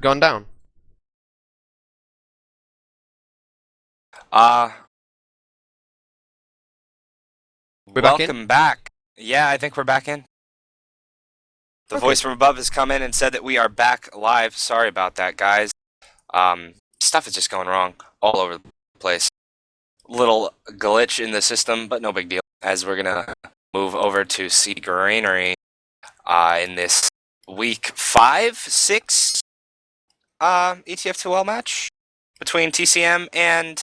gone down? Uh, We're back in? Welcome back. Yeah, I think we're back in. The Okay. voice from above has come in and said that we are back live. Sorry about that, guys. Stuff is just going wrong all over the place. Little glitch in the system, but no big deal. As we're gonna move over to see Granary in this week 5, 6 ETF2L match between TCM and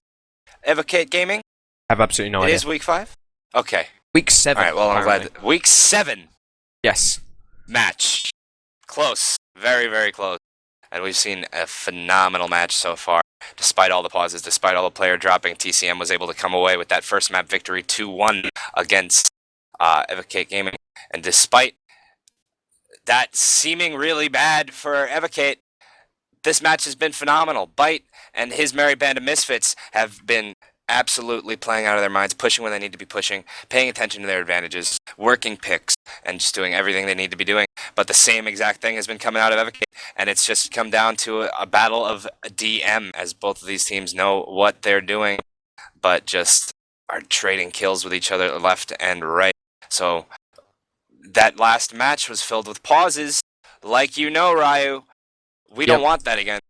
Evokate Gaming. I have absolutely no It idea. is week 5? Okay. Week 7. Alright, well, I'm apparently. glad. Week 7 Yes. match. Close. Very, very close. And we've seen a phenomenal match so far. Despite all the pauses, despite all the player dropping, TCM was able to come away with that first map victory 2-1 against Evokate Gaming. And despite that seeming really bad for Evokate, this match has been phenomenal. Bite and his merry band of misfits have been absolutely playing out of their minds, pushing when they need to be pushing, paying attention to their advantages, working picks, and just doing everything they need to be doing. But the same exact thing has been coming out of Evokate, and it's just come down to a battle of DM, as both of these teams know what they're doing, but just are trading kills with each other left and right. So that last match was filled with pauses, like you know, Ryu. We don't want that again.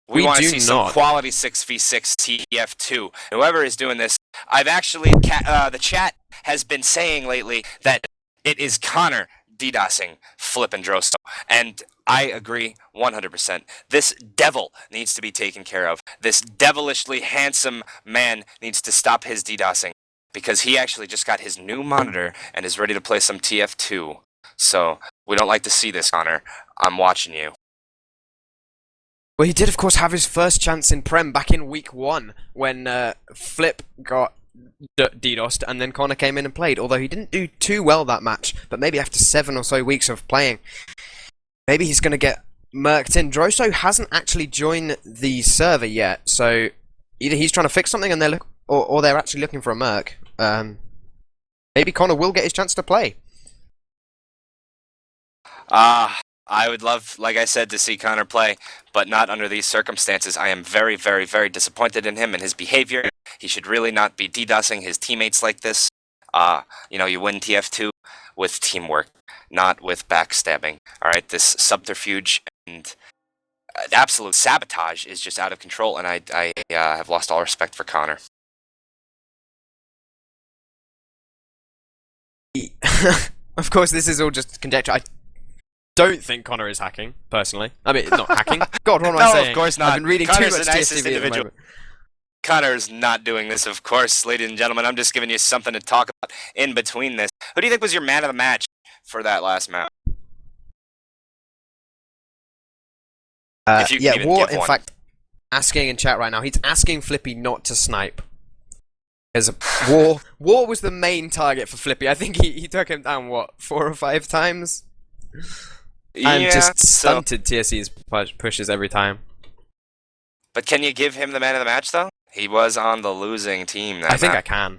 We want to see some quality 6v6 TF2. Whoever is doing this, I've actually, the chat has been saying lately that it is Connor DDoSing Flip and Drosto. And I agree 100%. This devil needs to be taken care of. This devilishly handsome man needs to stop his DDoSing, because he actually just got his new monitor and is ready to play some TF2. So, we don't like to see this, Connor. I'm watching you. Well, he did, of course, have his first chance in Prem back in week 1 when Flip got DDoSed and then Connor came in and played. Although he didn't do too well that match, but maybe after 7 or so weeks of playing, maybe he's going to get murked in. Droso hasn't actually joined the server yet, so either he's trying to fix something and or they're actually looking for a murk. Maybe Connor will get his chance to play. I would love, like I said, to see Connor play, but not under these circumstances. I am very, very, very disappointed in him and his behavior. He should really not be DDoSing his teammates like this. You know, you win TF2 with teamwork, not with backstabbing. Alright, this subterfuge and absolute sabotage is just out of control, and I have lost all respect for Connor. Of course, this is all just conjecture. I don't think Connor is hacking, personally. I mean, not hacking. God, what am I saying? No, of course not. I've been reading Connor's too much the nicest TSTV individual. Connor's not doing this, of course, ladies and gentlemen. I'm just giving you something to talk about in between this. Who do you think was your man of the match for that last match? Yeah, War, in fact, asking in chat right now, he's asking Flippy not to snipe. Because War was the main target for Flippy. I think he took him down, what, 4 or 5 times? And just stunted TSC's pushes every time. But can you give him the man of the match, though? He was on the losing team. I think I can.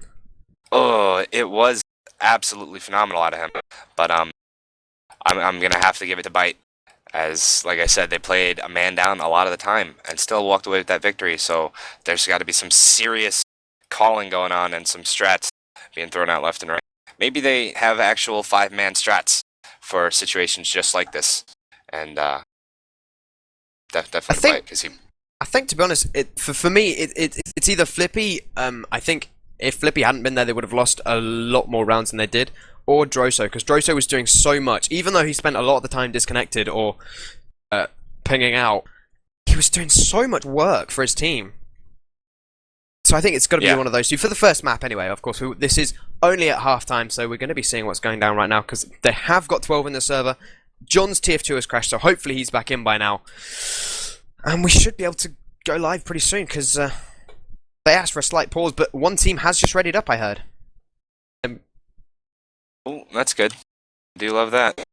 Oh, it was absolutely phenomenal out of him. But I'm gonna have to give it to Bite, as like I said, they played a man down a lot of the time and still walked away with that victory. So there's got to be some serious calling going on and some strats being thrown out left and right. Maybe they have actual 5-man strats for situations just like this, and definitely Bite, because he. I think, to be honest, for me, it's either Flippy. I think if Flippy hadn't been there, they would have lost a lot more rounds than they did, or Droso, because Droso was doing so much. Even though he spent a lot of the time disconnected or pinging out, he was doing so much work for his team. So I think it's got to be one of those two. For the first map, anyway, of course, this is only at halftime, so we're going to be seeing what's going down right now, because they have got 12 in the server. John's TF2 has crashed, so hopefully he's back in by now. And we should be able to go live pretty soon, because they asked for a slight pause, but one team has just readied up, I heard. Oh, that's good. I do love that.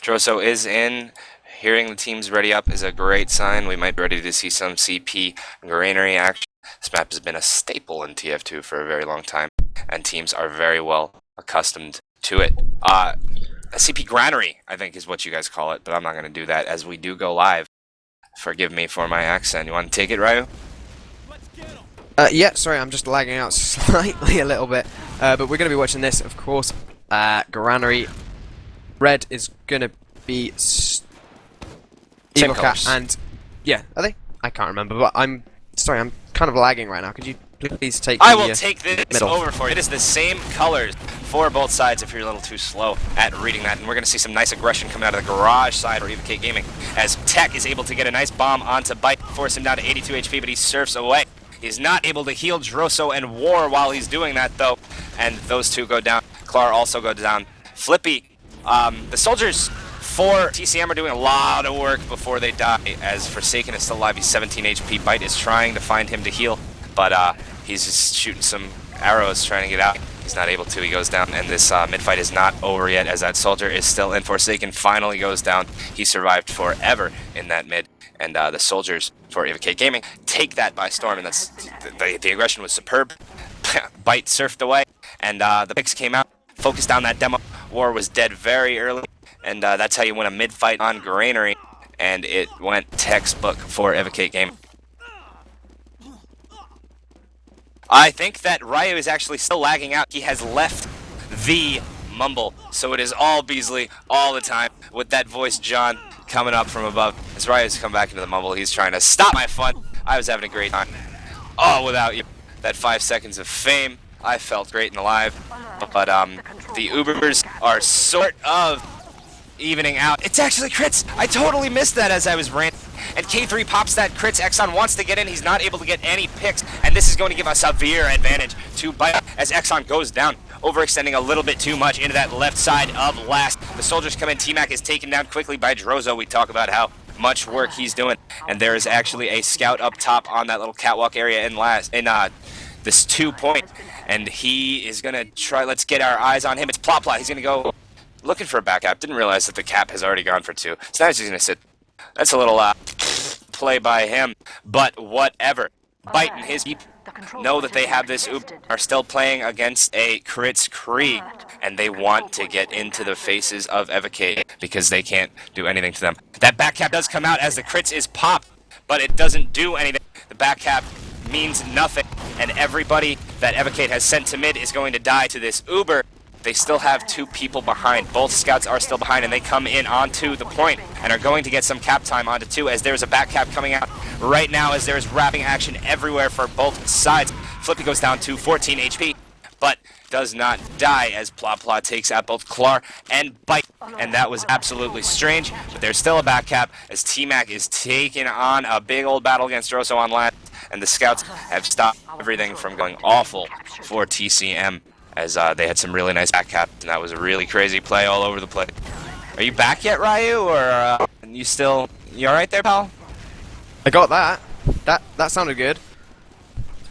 Droso is in. Hearing the teams ready up is a great sign. We might be ready to see some CP Granary action. This map has been a staple in TF2 for a very long time, and teams are very well accustomed to it. CP Granary, I think, is what you guys call it, but I'm not going to do that, as we do go live Forgive me for my accent. You want to take it, Ryu? Yeah, sorry, I'm just lagging out slightly a little bit. But we're going to be watching this, of course. Granary. Red is going to be Evokate and... Yeah, are they? I can't remember, but I'm... Sorry, I'm kind of lagging right now. Could you please take I the, will take this middle over for you. It is the same colors for both sides if you're a little too slow at reading that. And we're going to see some nice aggression coming out of the garage side for Evokate Gaming as Tech is able to get a nice bomb onto Bite, force him down to 82 HP, but he surfs away. He's not able to heal Droso and War while he's doing that, though. And those two go down. Clar also goes down. Flippy, the soldiers for TCM are doing a lot of work before they die, as Forsaken is still alive. He's 17 HP. Bite is trying to find him to heal, but he's just shooting some arrows trying to get out. He's not able to. He goes down, and this mid-fight is not over yet, as that soldier is still in. Forsaken finally goes down. He survived forever in that mid, and the soldiers for Evokate Gaming take that by storm, and that's the aggression was superb. Bite surfed away, and the picks came out, focused on that demo. War was dead very early, and that's how you win a mid-fight on Granary, and it went textbook for Evokate Gaming. I think that Ryu is actually still lagging out. He has left the mumble, so it is all Beasly all the time with that voice John coming up from above. As Ryu's come back into the mumble, he's trying to stop my fun. I was having a great time. Oh, without you. That 5 seconds of fame, I felt great and alive. But the Ubers are sort of evening out. It's actually crits. I totally missed that as I was ranting. And K3 pops that crits. Exxon wants to get in. He's not able to get any picks. And this is going to give a severe advantage to Bite as Exxon goes down, overextending a little bit too much into that left side of last. The soldiers come in. T-Mac is taken down quickly by Droso. We talk about how much work he's doing. And there is actually a scout up top on that little catwalk area in this 2 point. And he is going to try. Let's get our eyes on him. It's Plot Plot. He's going to go looking for a back cap. Didn't realize that the cap has already gone for 2. So now he's just going to sit. That's a little play by him, but whatever. Bite and his people know that they have this are still playing against a crits Krieg, and they want to get into the faces of Evokate because they can't do anything to them. That back cap does come out as the crits is popped, but it doesn't do anything. The back cap means nothing, and everybody that Evokate has sent to mid is going to die to this Uber. They still have 2 people behind. Both scouts are still behind, and they come in onto the point and are going to get some cap time onto 2 as there's a back cap coming out right now as there's wrapping action everywhere for both sides. Flippy goes down to 14 HP, but does not die as Plot Plot takes out both Clar and Bite, and that was absolutely strange, but there's still a back cap as T-Mac is taking on a big old battle against Droso on last, and the scouts have stopped everything from going awful for TCM. As they had some really nice back caps, and that was a really crazy play all over the place. Are you back yet, Ryu, or you alright there, pal? I got that. That sounded good.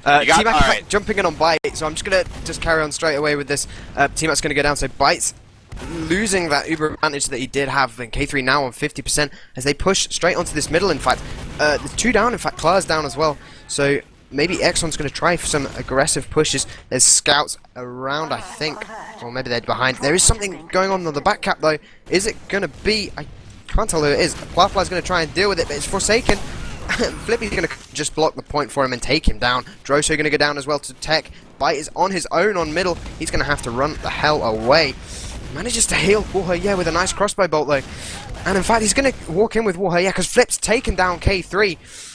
T-Mac jumping in on Bite, so I'm just going to carry on straight away with this. T-Mac's going to go down, so Bite's losing that Uber advantage that he did have, and K3 now on 50% as they push straight onto this middle, in fact. There's 2 down, in fact, Clar's down as well, so maybe Exxon's going to try for some aggressive pushes. There's scouts around, I think. Or maybe they're behind. There is something going on the back cap, though. Is it going to be... I can't tell who it is. Plafla's going to try and deal with it, but it's Forsaken. Flippy's going to just block the point for him and take him down. Droso going to go down as well to Tech. Bite is on his own on middle. He's going to have to run the hell away. Manages to heal Warhaye with a nice crossbow bolt, though. And in fact, he's going to walk in with Warhaye because Flip's taken down K3.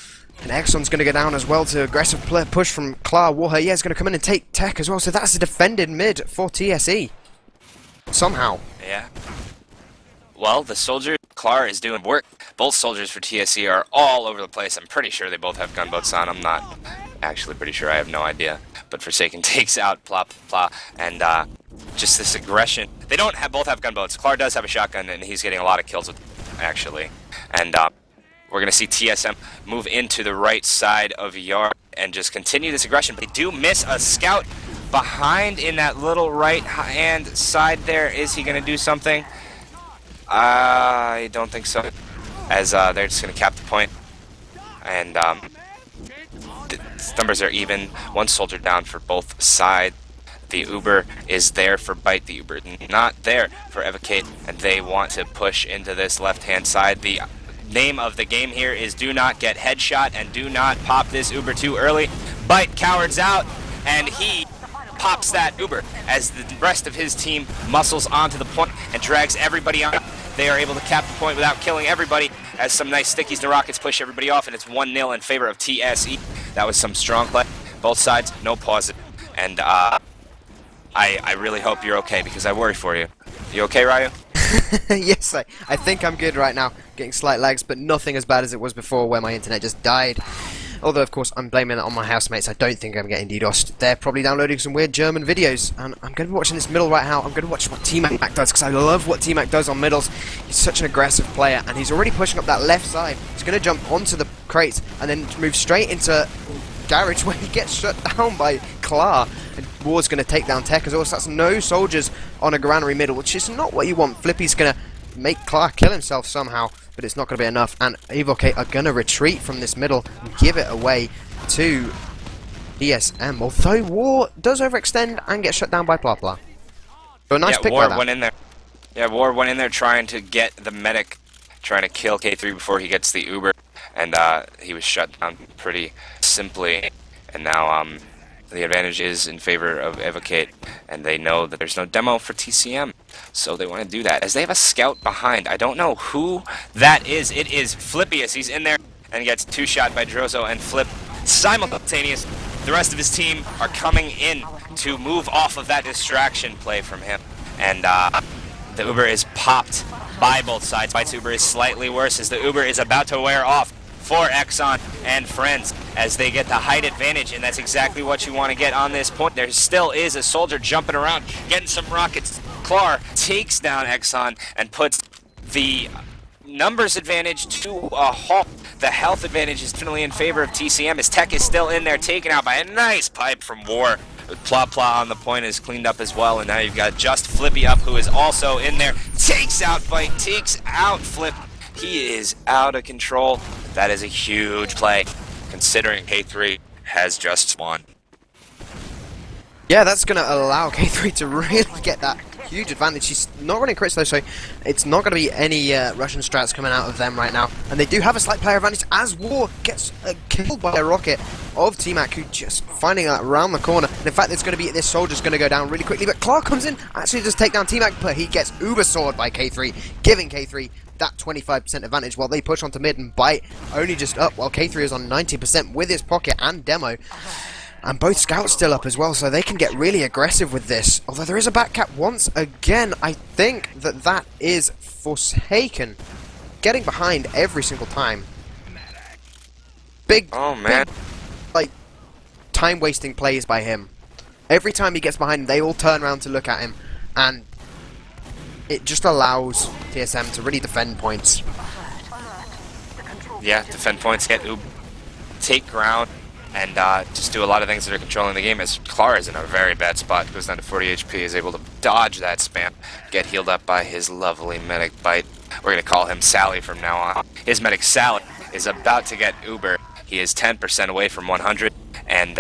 And Exxon's going to go down as well to aggressive push from Clar. Warhaye is going to come in and take Tech as well. So that's a defended mid for TSE. Somehow. Yeah. Well, the soldier, Clar, is doing work. Both soldiers for TSE are all over the place. I'm pretty sure they both have gunboats on. I'm not actually pretty sure. I have no idea. But Forsaken takes out Plop, Plop, and just this aggression. They don't both have gunboats. Clar does have a shotgun, and he's getting a lot of kills with it, actually. And we're going to see TSM move into the right side of Yard and just continue this aggression. But they do miss a scout behind in that little right-hand side there. Is he going to do something? I don't think so. As they're just going to cap the point. And the numbers are even. 1 soldier down for both sides. The Uber is there for Bite. The Uber not there for Evokate. And they want to push into this left-hand side. The name of the game here is do not get headshot and do not pop this Uber too early. Bite cowards out, and he pops that Uber as the rest of his team muscles onto the point and drags everybody on. They are able to cap the point without killing everybody, as some nice stickies and rockets push everybody off, and it's 1-0 in favor of TSE. That was some strong play. Both sides, no pauses. And I really hope you're okay, because I worry for you. You okay, Ryu? Yes, I think I'm good right now. Getting slight lags, but nothing as bad as it was before where my internet just died. Although, of course, I'm blaming it on my housemates. I don't think I'm getting DDoSed. They're probably downloading some weird German videos. And I'm going to be watching this middle right now. I'm going to watch what T-Mac does, because I love what T-Mac does on middles. He's such an aggressive player, and he's already pushing up that left side. He's going to jump onto the crates and then move straight into garage, where he gets shut down by Klar. And Ward's going to take down Tech as well. So that's no soldiers on a Granary middle, which is not what you want. Flippy's going to make Klar kill himself somehow, but it's not going to be enough. And Evokate are going to retreat from this middle and give it away to DSM. Although War does overextend and get shut down by Plapla. So a nice pick War by that. went in there. Yeah, War went in there trying to get the medic, trying to kill K3 before he gets the Uber, and he was shut down pretty simply. And now the advantage is in favor of Evokate, and they know that there's no demo for TCM, so they want to do that. As they have a scout behind, I don't know who that is. It is Flippius. He's in there and gets two-shot by Drozo and Flip simultaneous. The rest of his team are coming in to move off of that distraction play from him, and the Uber is popped by both sides. Bite's Uber is slightly worse as the Uber is about to wear off for Exxon and friends as they get the height advantage, and that's exactly what you want to get on this point. There still is a soldier jumping around, getting some rockets. Klar takes down Exxon and puts the numbers advantage to a halt. The health advantage is definitely in favor of TCM as Tech is still in there, taken out by a nice pipe from War. Pla Pla on the point is cleaned up as well, and now you've got just Flippy up, who is also in there. Takes out Bite, takes out Flip. He is out of control. That is a huge play, considering K3 has just won. Yeah, that's going to allow K3 to really get that huge advantage. He's not running crits though, so it's not going to be any Russian strats coming out of them right now. And they do have a slight player advantage as War gets killed by a rocket of T-Mac, who just finding that around the corner. And in fact, it's going to be this soldier's going to go down really quickly, but Clark comes in, actually does take down T-Mac, but he gets uber sword by K3, giving K3 that 25% advantage while they push onto mid, and Bite only just up while K3 is on 90% with his pocket and demo. And both scouts still up as well, so they can get really aggressive with this. Although there is a back cap once again. I think that is Forsaken getting behind every single time. Big, big, like, time-wasting plays by him. Every time he gets behind him, they all turn around to look at him, and it just allows TSM to really defend points. Yeah, defend points, take ground, and just do a lot of things that are controlling the game, as Klar is in a very bad spot, goes down to 40 HP, is able to dodge that spam, get healed up by his lovely medic Bite. We're going to call him Sally from now on. His medic Sally is about to get Uber. He is 10% away from 100, and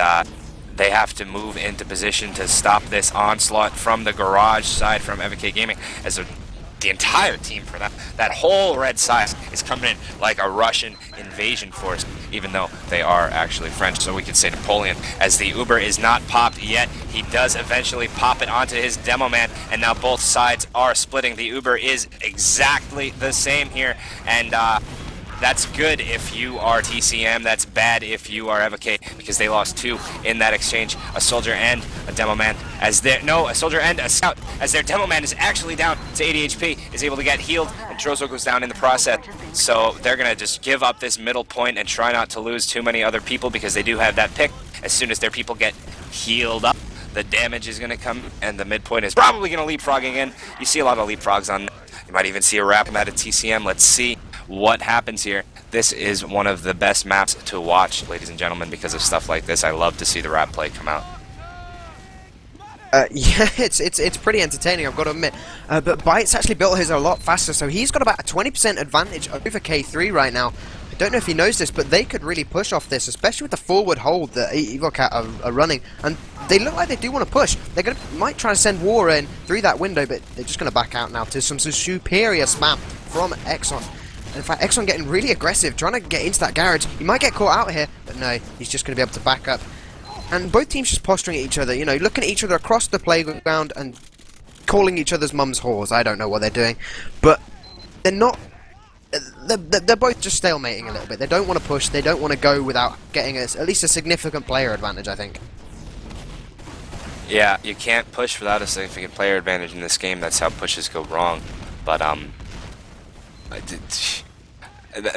they have to move into position to stop this onslaught from the garage side from Evokate Gaming, as the entire team for that whole red side is coming in like a Russian invasion force, even though they are actually French, so we could say Napoleon. As the Uber is not popped yet, he does eventually pop it onto his demo man, and now both sides are splitting. The Uber is exactly the same here, and that's good if you are TCM, that's bad if you are Evokate, because they lost two in that exchange, a soldier and a demo man, a soldier and a scout, as their demo man is actually down to 80 HP, is able to get healed, and Drozo goes down in the process. So they're going to just give up this middle point and try not to lose too many other people, because they do have that pick. As soon as their people get healed up, the damage is going to come, and the midpoint is probably going to leapfrog again. You see a lot of leapfrogs on. You might even see a wrap out of TCM. Let's see what happens here. This is one of the best maps to watch, ladies and gentlemen, because of stuff like this. I love to see the rap play come out. Yeah, it's pretty entertaining, I've got to admit. But Bite's actually built his a lot faster, so he's got about a 20% advantage over K3 right now. I don't know if he knows this, but they could really push off this, especially with the forward hold that Evokate are running. And they look like they do want to push. They might try to send War in through that window, but they're just going to back out now to some superior spam from Exxon. And in fact, Exxon getting really aggressive, trying to get into that garage. He might get caught out here, but no, he's just going to be able to back up. And both teams just posturing at each other, you know, looking at each other across the playground and calling each other's mums whores. I don't know what they're doing, but they're not. They're both just stalemating a little bit. They don't want to push. They don't want to go without getting at least a significant player advantage, I think. Yeah, you can't push without a significant player advantage in this game. That's how pushes go wrong. But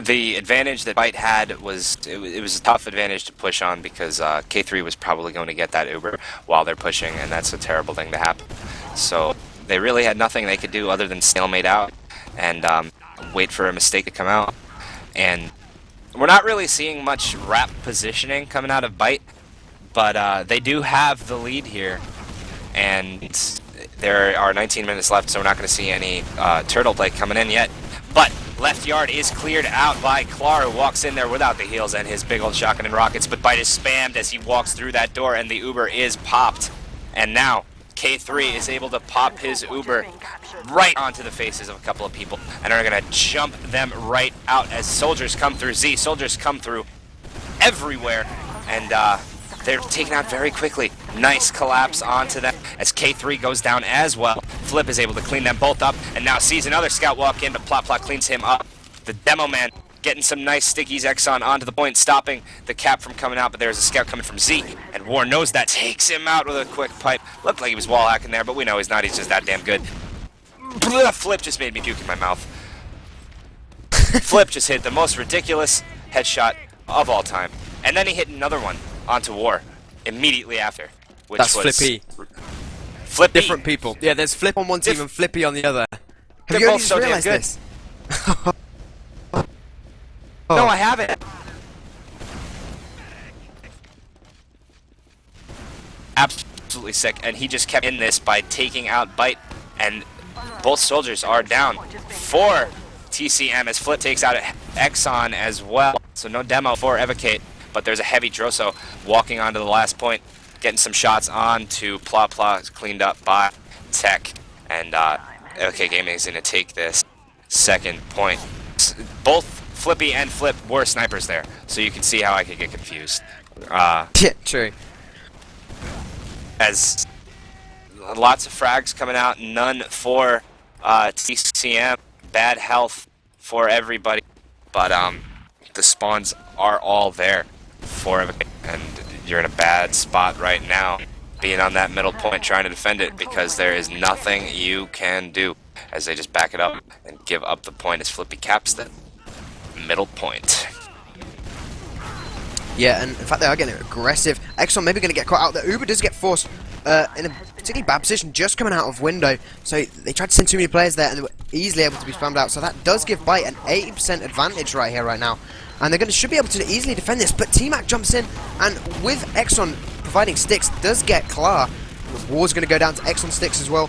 the advantage that Byte had was it was a tough advantage to push on because K3 was probably going to get that Uber while they're pushing, and that's a terrible thing to happen. So they really had nothing they could do other than stalemate out and wait for a mistake to come out. And we're not really seeing much wrap positioning coming out of Byte, but they do have the lead here, and there are 19 minutes left, so we're not going to see any turtle play coming in yet. But left yard is cleared out by Clar, who walks in there without the heals and his big old shotgun and rockets, but Byte is spammed as he walks through that door, and the Uber is popped. And now K3 is able to pop his Uber right onto the faces of a couple of people and are going to jump them right out as soldiers come through. Soldiers come through everywhere, and they're taken out very quickly. Nice collapse onto them as K3 goes down as well. Flip is able to clean them both up, and now sees another scout walk in, but Plot Plot cleans him up. The Demo Man getting some nice stickies. Exxon onto the point, stopping the cap from coming out, but there's a scout coming from Z, and War knows that, takes him out with a quick pipe. Looked like he was wall hacking there, but we know he's not. He's just that damn good. Flip just made me puke in my mouth. Flip just hit the most ridiculous headshot of all time, and then he hit another one onto War immediately after, which That's was Flippy. Flippy. Different people. Yeah, there's Flip on one team and Flippy on the other. Have They're you both already so damn realized good. this? No, I haven't. Absolutely sick, and he just kept in this by taking out Byte, and both soldiers are down for TCM as Flip takes out Exxon as well. So no demo for Evokate, but there's a heavy Droso walking onto the last point, getting some shots on to Plot Plot, cleaned up by Tech, and Evokate Gaming is going to take this second point. Both Flippy and Flip were snipers there, so you can see how I could get confused. Yeah, true. As lots of frags coming out, none for TCM, bad health for everybody, but the spawns are all there for everybody, and you're in a bad spot right now, being on that middle point trying to defend it, because there is nothing you can do as they just back it up and give up the point as Flippy caps the middle point. Yeah, and in fact they are getting aggressive. Exxon maybe going to get caught out. The Uber does get forced in a particularly bad position, just coming out of window. So they tried to send too many players there, and they were easily able to be spammed out. So that does give Byte an 80% advantage right here, right now. And they're should be able to easily defend this. But T-Mac jumps in, and with Exxon providing sticks, does get Clar. War's going to go down to Exxon sticks as well.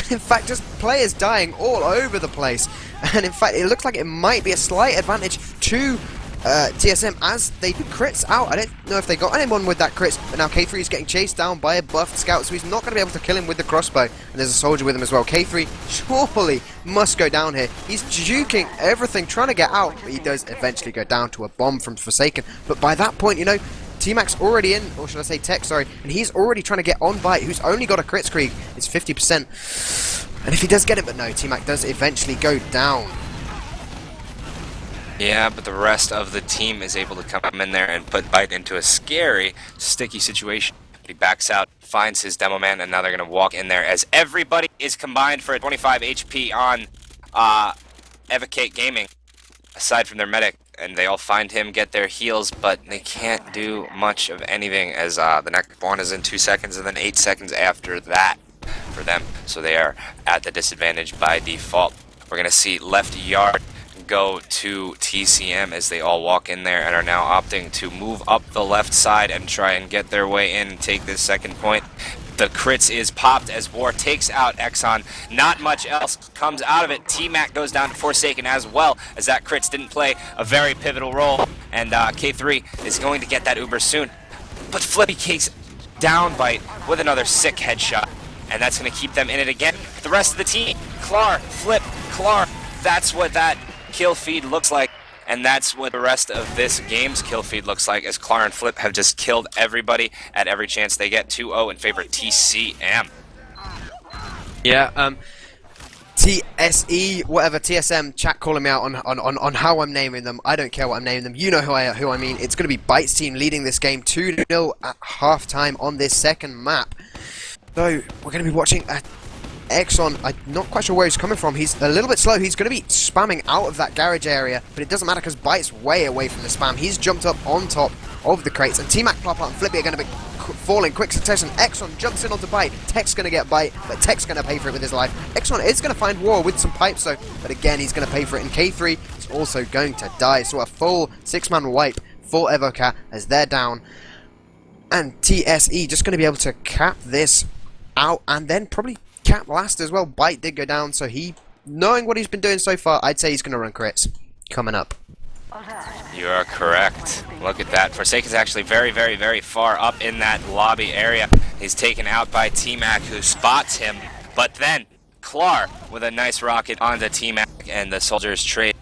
In fact, just players dying all over the place. And in fact, it looks like it might be a slight advantage to TSM as they do crits out. I don't know if they got anyone with that crits, but now K3 is getting chased down by a buffed scout, so he's not going to be able to kill him with the crossbow. And there's a soldier with him as well. K3 surely must go down here. He's juking everything, trying to get out, but he does eventually go down to a bomb from Forsaken. But by that point, you know, T-Mac's already in, or should I say Tech, sorry, and he's already trying to get on Byte, who's only got a crit screen. It's 50%. And if he does get it, but no, T-Mac does eventually go down. Yeah, but the rest of the team is able to come in there and put Byte into a scary, sticky situation. He backs out, finds his Demo Man, and now they're going to walk in there as everybody is combined for a 25 HP on Evokate Gaming, aside from their medic. And they all find him, get their heals, but they can't do much of anything as the next spawn is in 2 seconds and then 8 seconds after that for them. So they are at the disadvantage by default. We're going to see left yard go to TCM as they all walk in there and are now opting to move up the left side and try and get their way in and take this second point. The crits is popped as War takes out Exxon. Not much else comes out of it. T-Mac goes down to Forsaken as well, as that crits didn't play a very pivotal role. And K3 is going to get that Uber soon. But Flippy takes down Byte with another sick headshot. And that's going to keep them in it again. The rest of the team, Clar, Flip, Clar, that's what that kill feed looks like. And that's what the rest of this game's kill feed looks like, as Clar and Flip have just killed everybody at every chance they get. 2-0 in favor of TCM. Yeah, TSE, whatever, TSM, chat calling me out on how I'm naming them. I don't care what I'm naming them. You know who I mean. It's going to be Bytes team leading this game 2-0 at halftime on this second map. So, we're going to be watching Exxon. I'm not quite sure where he's coming from. He's a little bit slow. He's going to be spamming out of that garage area, but it doesn't matter because Byte's way away from the spam. He's jumped up on top of the crates, and T-Mac, Plopart, and Flippy are going to be fall in quick succession. Exxon jumps in onto Byte. Tech's going to get Byte, but Tech's going to pay for it with his life. Exxon is going to find War with some pipes, though, but again, he's going to pay for it, and K3 is also going to die. So a full 6-man wipe for Evokate as they're down, and TSE just going to be able to cap this out, and then probably cap last as well. Byte did go down, so he, knowing what he's been doing so far, I'd say he's going to run crits coming up. You are correct. Look at that. Forsaken's actually very, very, very far up in that lobby area. He's taken out by T-Mac, who spots him. But then, Clar with a nice rocket onto T-Mac, and the soldiers trade.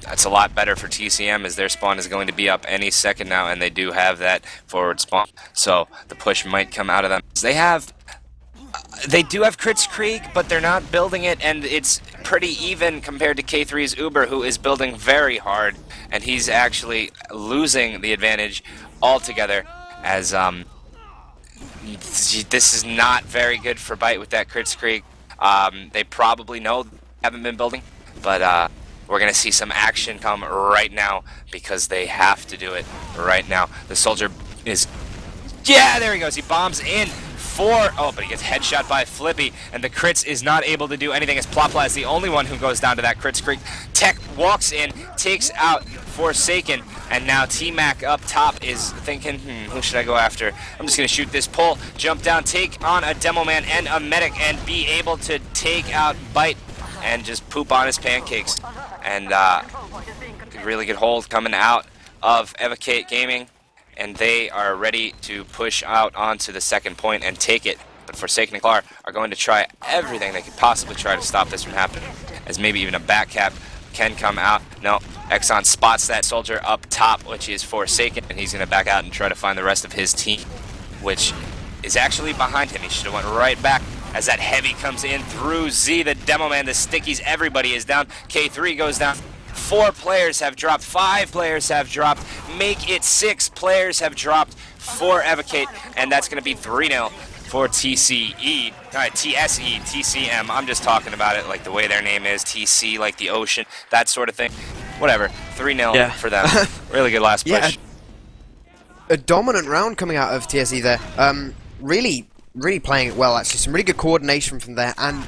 That's a lot better for TCM, as their spawn is going to be up any second now, and they do have that forward spawn. So the push might come out of them. They do have Crits Krieg, but they're not building it, and it's pretty even compared to K3's Uber, who is building very hard, and he's actually losing the advantage altogether, as this is not very good for Byte with that Crits Krieg. They probably know they haven't been building, but we're going to see some action come right now, because they have to do it right now. The soldier is... Yeah, there he goes. He bombs in. Oh, but he gets headshot by Flippy, and the crits is not able to do anything, as Plopla is the only one who goes down to that crits creek. Tech walks in, takes out Forsaken, and now T-Mac up top is thinking, who should I go after? I'm just going to shoot this pole, jump down, take on a demo man and a medic, and be able to take out Byte and just poop on his pancakes. And really good hold coming out of Evokate Gaming, and they are ready to push out onto the second point and take it. But Forsaken and Clar are going to try everything they could possibly try to stop this from happening, as maybe even a back cap can come out. No, Exxon spots that soldier up top, which is Forsaken, and he's going to back out and try to find the rest of his team, which is actually behind him. He should have went right back, as that heavy comes in through Z, the demo man, the stickies, everybody is down. K3 goes down. 4 players have dropped, 5 players have dropped, make it 6 players have dropped for Evokate, and that's going to be 3-0 for TCE. Alright, TSE, TCM, I'm just talking about it like the way their name is, TC, like the ocean, that sort of thing. Whatever, 3-0 for them. Really good last push. A dominant round coming out of TSE there. Really playing it well, actually. Some really good coordination from there, and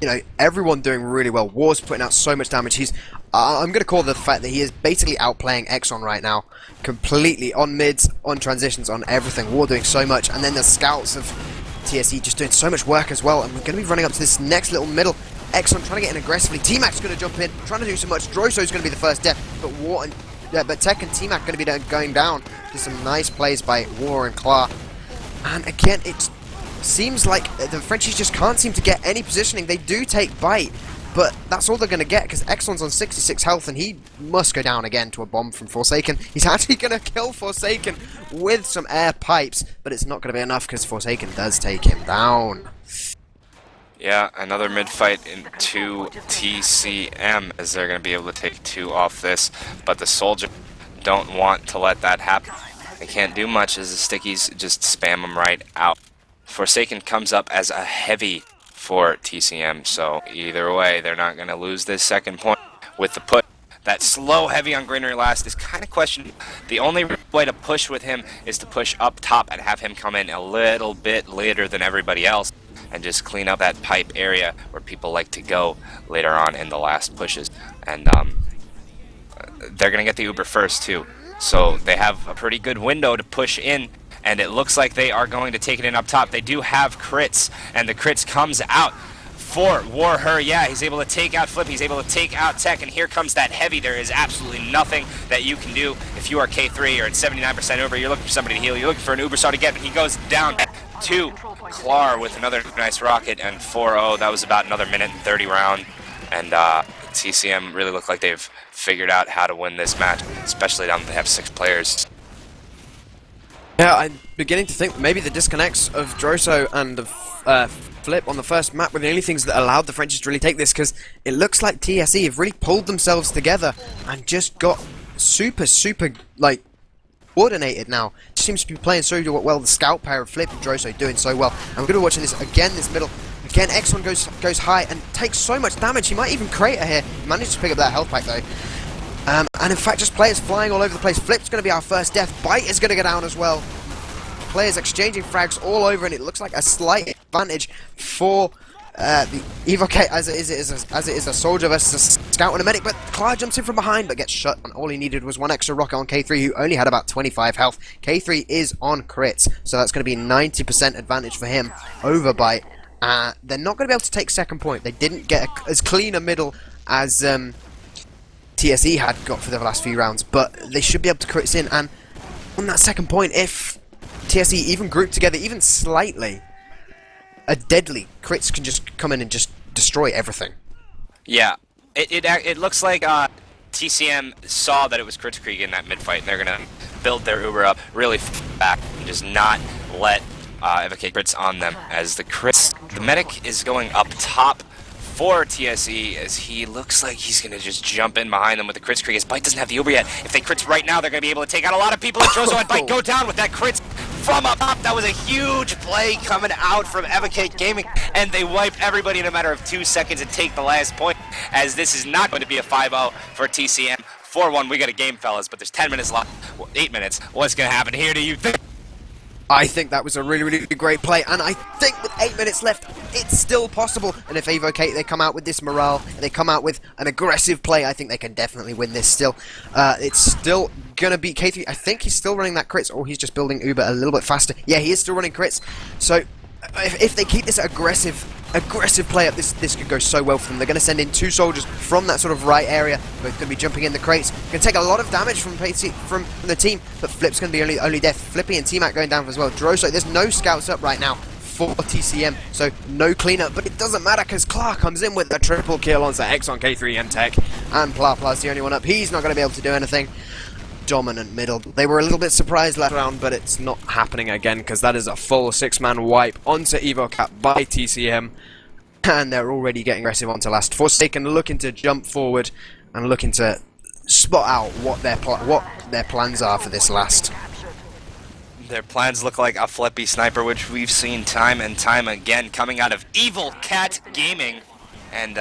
you know, everyone doing really well. War's putting out so much damage. He's, I'm going to call the fact that he is basically outplaying Exxon right now. Completely on mids, on transitions, on everything. War doing so much. And then the scouts of TSE just doing so much work as well. And we're going to be running up to this next little middle. Exxon trying to get in aggressively. T-Mac's going to jump in, trying to do so much. Droso's going to be the first death. But War and, but Tech and T-Mac going to be going down. Just some nice plays by War and Clar. And again, it seems like the Frenchies just can't seem to get any positioning. They do take Byte, but that's all they're going to get, because Exxon's on 66 health, and he must go down again to a bomb from Forsaken. He's actually going to kill Forsaken with some air pipes, but it's not going to be enough, because Forsaken does take him down. Yeah, another mid-fight into TCM, as they're going to be able to take 2 off this, but the soldier don't want to let that happen. They can't do much, as the stickies just spam them right out. Forsaken comes up as a heavy for TCM, so either way, they're not going to lose this second point with the put. That slow heavy on Granary last is kind of questionable. The only way to push with him is to push up top and have him come in a little bit later than everybody else and just clean up that pipe area where people like to go later on in the last pushes. And they're going to get the Uber first too, so they have a pretty good window to push in. And it looks like they are going to take it in up top. They do have crits, and the crits comes out for Warher. Yeah, he's able to take out Flip, he's able to take out Tech, and here comes that heavy. There is absolutely nothing that you can do if you are K3 or at 79% Uber. You're looking for somebody to heal, you're looking for an Uber star to get, but he goes down to Clar with another nice rocket, and 4-0. That was about another minute and 30 round, and TCM really look like they've figured out how to win this match, especially now that they have 6 players. Yeah, I'm beginning to think maybe the disconnects of Droso and of Flip on the first map were the only things that allowed the Frenchies to really take this, because it looks like TSE have really pulled themselves together and just got super, like, coordinated now. Seems to be playing so well. The scout pair of Flip and Droso doing so well. I'm going to be watching this again, this middle. Again, Exxon goes high and takes so much damage. He might even crater here. He managed to pick up that health pack, though. And in fact, just players flying all over the place. Flip's going to be our first death. Bite is going to go down as well. Players exchanging frags all over, and it looks like a slight advantage for the Evokate as it is a soldier versus a scout and a medic. But Clara jumps in from behind, but gets shut. And all he needed was one extra rocket on K3, who only had about 25 health. K3 is on crits, so that's going to be 90% advantage for him over Bite. They're not going to be able to take second point. They didn't get as clean a middle as TSE had got for the last few rounds, but they should be able to crits in. And on that second point, if TSE even group together, even slightly, a deadly crits can just come in and just destroy everything. Yeah, it looks like TCM saw that it was Kritzkrieg in that mid-fight, and they're going to build their Uber up really back and just not let Evokate crits on them. As the medic is going up top for TSE, as he looks like he's going to just jump in behind them with the Kritzkrieg. His Bite doesn't have the Uber yet. If they crits right now, they're going to be able to take out a lot of people. And Trozo and Bite go down with that crits from up top. That was a huge play coming out from Evokate Gaming, and they wipe everybody in a matter of 2 seconds and take the last point, as this is not going to be a 5-0 for TCM. 4-1, we got a game, fellas, but there's 10 minutes left. 8 minutes. What's going to happen here, do you think? I think that was a really great play, and I think with 8 minutes left, it's still possible. And if Evokate, they come out with this morale, and they come out with an aggressive play, I think they can definitely win this still. It's still gonna be K3. I think he's still running that crits, or he's just building Uber a little bit faster. Yeah, he is still running crits. So if they keep this aggressive play up, this could go so well for them. They're going to send in 2 soldiers from that sort of right area. Both going to be jumping in the crates. Going to take a lot of damage from the team, but Flip's going to be only death. Flippy and T-Mac going down as well. Droso, there's no scouts up right now for TCM, so no cleanup, but it doesn't matter because Clark comes in with the triple kill on X on K3 and Tech, and Pla's the only one up. He's not going to be able to do anything. Dominant middle. They were a little bit surprised last round, but it's not happening again because that is a full 6-man wipe onto Evokate by TCM, and they're already getting aggressive onto last. Forsaken looking to jump forward and looking to spot out what their plans are for this last. Their plans look like a flippy sniper, which we've seen time and time again coming out of Evokate Gaming, and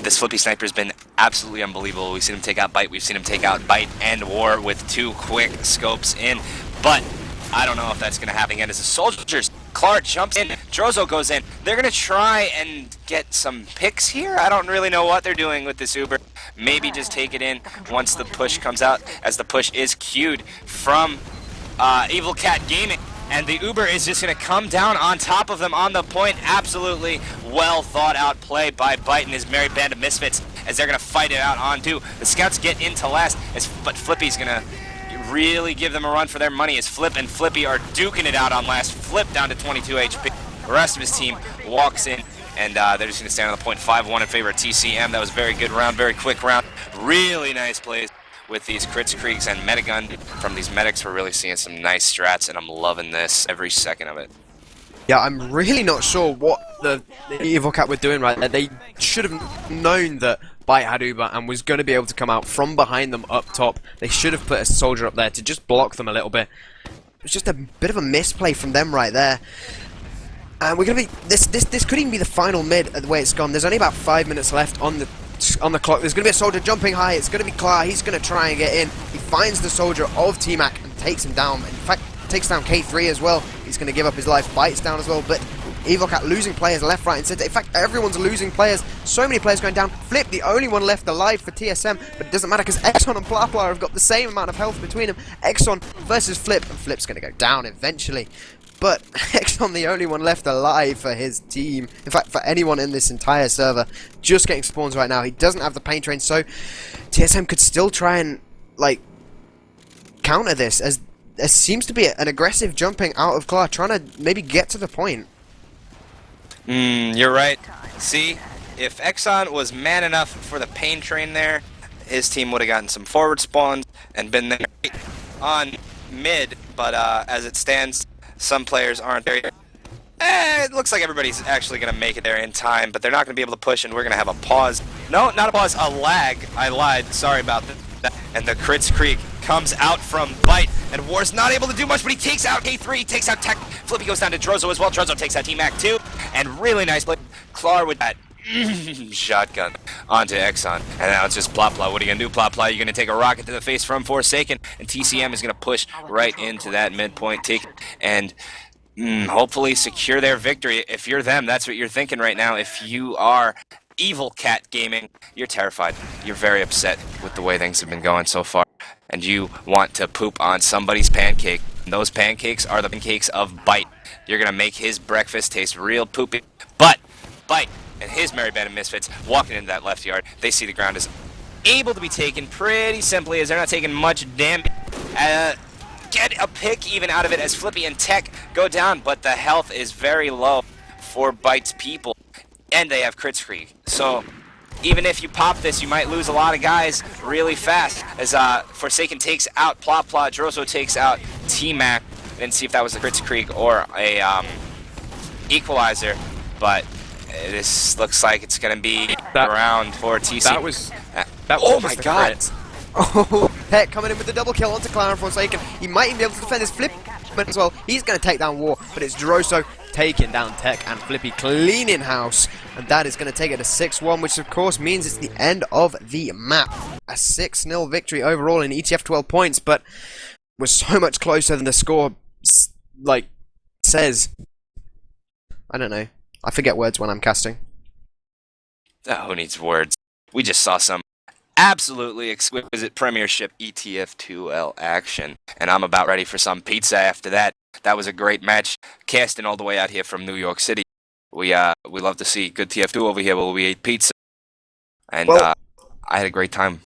this flippy sniper has been absolutely unbelievable. We've seen him take out Bite, we've seen him take out Bite and War with 2 quick scopes in, but I don't know if that's going to happen again as the soldiers. Clark jumps in, Drozo goes in. They're going to try and get some picks here. I don't really know what they're doing with this Uber. Maybe just take it in once the push comes out, as the push is queued from Evokate Gaming. And the Uber is just going to come down on top of them on the point. Absolutely well thought out play by Bite and his merry band of misfits, as they're going to fight it out on 2. The scouts get into last, but Flippy's going to really give them a run for their money, as Flip and Flippy are duking it out on last. Flip down to 22 HP. The rest of his team walks in, and they're just going to stand on the point. 5-1 in favor of TCM. That was a very good round, very quick round. Really nice plays with these Kritzkriegs and Metagun from these medics. We're really seeing some nice strats, and I'm loving this every second of it. Yeah, I'm really not sure what the Evokate were doing right there. They should have known that Bite had Uber and was going to be able to come out from behind them up top. They should have put a soldier up there to just block them a little bit. It was just a bit of a misplay from them right there. And we're going to be... This could even be the final mid the way it's gone. There's only about 5 minutes left on the clock. There's going to be a soldier jumping high. It's going to be Clark. He's going to try and get in. He finds the soldier of T-Mac and takes him down. In fact, takes down K3 as well. He's going to give up his life. Bites down as well, but Evokate losing players left, right and centre. In fact, everyone's losing players. So many players going down. Flip, the only one left alive for TSM, but it doesn't matter because Exxon and Pla have got the same amount of health between them. Exxon versus Flip, and Flip's going to go down eventually. But Exxon, the only one left alive for his team. In fact, for anyone in this entire server, just getting spawns right now. He doesn't have the pain train, so TSM could still try and, like, counter this, as there seems to be an aggressive jumping out of Clark, trying to maybe get to the point. You're right. See, if Exxon was man enough for the pain train there, his team would have gotten some forward spawns and been there on mid, but as it stands, some players aren't there. It looks like everybody's actually going to make it there in time, but they're not going to be able to push, and we're going to have a pause. No, not a pause, a lag. I lied. Sorry about that. And the Crits Creek comes out from Bite, and War's not able to do much, but he takes out K3, takes out Tech. Flippy goes down to Drozo as well. Drozo takes out T-Mac too, and really nice play. Clar with that shotgun onto Exxon, and now it's just Plopla. What are you gonna do, Plopla? You're gonna take a rocket to the face from Forsaken, and TCM is gonna push right into that midpoint, take and hopefully secure their victory. If you're them, that's what you're thinking right now. If you are Evil Cat Gaming, you're terrified. You're very upset with the way things have been going so far, and you want to poop on somebody's pancake. And those pancakes are the pancakes of Bite. You're gonna make his breakfast taste real poopy, but Bite and his Merry Band of Misfits walking into that left yard. They see the ground is able to be taken pretty simply, as they're not taking much damage. Get a pick even out of it as Flippy and Tech go down, but the health is very low for Bite's people, and they have Crits Creek. So even if you pop this, you might lose a lot of guys really fast, as Forsaken takes out Plot Plot, Drozo takes out T-Mac. Didn't see if that was a Crits Creek or a equalizer, but this looks like it's going to be around for TC. That was oh my god! Oh, Tech coming in with the double kill onto Clown Forsaken. He might even be able to defend his Flip as well. He's going to take down War, but it's Droso taking down Tech and Flippy cleaning house. And that is going to take it to 6-1, which of course means it's the end of the map. A 6-0 victory overall in ETF2L points, but was so much closer than the score, like, says. I don't know. I forget words when I'm casting. Oh, who needs words? We just saw some absolutely exquisite Premiership ETF2L action, and I'm about ready for some pizza after that. That was a great match, casting all the way out here from New York City. We love to see good TF2 over here while we ate pizza, and well, I had a great time